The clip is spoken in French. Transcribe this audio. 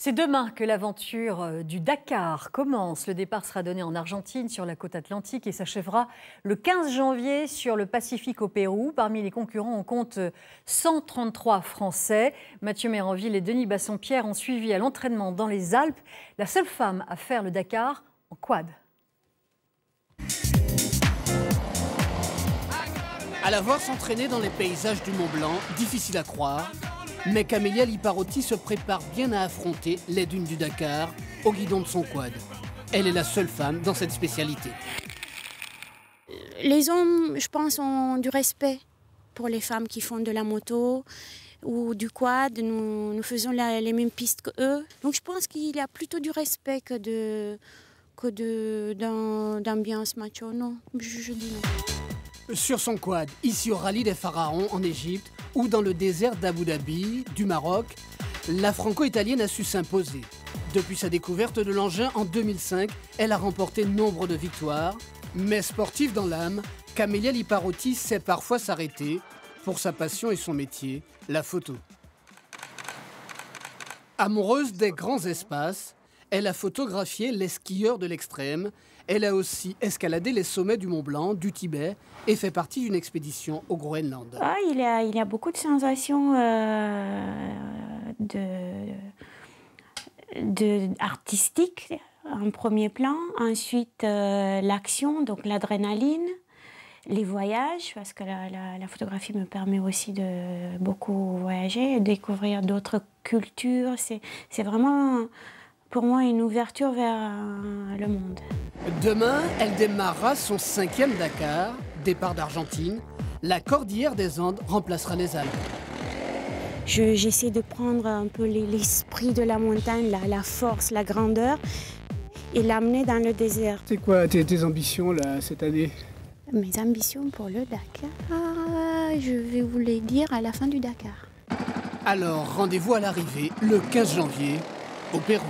C'est demain que l'aventure du Dakar commence. Le départ sera donné en Argentine, sur la côte atlantique, et s'achèvera le 15 janvier sur le Pacifique au Pérou. Parmi les concurrents, on compte 133 Français. Mathieu Méranville et Denis Bassompierre ont suivi à l'entraînement dans les Alpes. La seule femme à faire le Dakar en quad. À la voir s'entraîner dans les paysages du Mont-Blanc, difficile à croire, mais Camélia Liparotti se prépare bien à affronter les dunes du Dakar au guidon de son quad. Elle est la seule femme dans cette spécialité. Les hommes, je pense, ont du respect pour les femmes qui font de la moto ou du quad. Nous faisons les mêmes pistes qu'eux. Donc je pense qu'il y a plutôt du respect que d'ambiance macho. Non, je dis non. Sur son quad, ici au rallye des Pharaons en Égypte ou dans le désert d'Abu Dhabi, du Maroc, la franco-italienne a su s'imposer. Depuis sa découverte de l'engin en 2005, elle a remporté nombre de victoires. Mais sportive dans l'âme, Camélia Liparotti sait parfois s'arrêter pour sa passion et son métier, la photo. Amoureuse des grands espaces, elle a photographié les skieurs de l'extrême. Elle a aussi escaladé les sommets du Mont-Blanc, du Tibet et fait partie d'une expédition au Groenland. Ah, il y a beaucoup de sensations artistiques en premier plan. Ensuite, l'action, donc l'adrénaline, les voyages, parce que la photographie me permet aussi de beaucoup voyager, découvrir d'autres cultures. C'est vraiment, pour moi, une ouverture vers le monde. Demain, elle démarrera son 5e Dakar, départ d'Argentine. La cordillère des Andes remplacera les Alpes. J'essaie de prendre un peu l'esprit de la montagne, la force, la grandeur, et l'amener dans le désert. C'est quoi tes ambitions là, cette année? Mes ambitions pour le Dakar, je vais vous les dire à la fin du Dakar. Alors, rendez-vous à l'arrivée, le 15 janvier, au Pérou.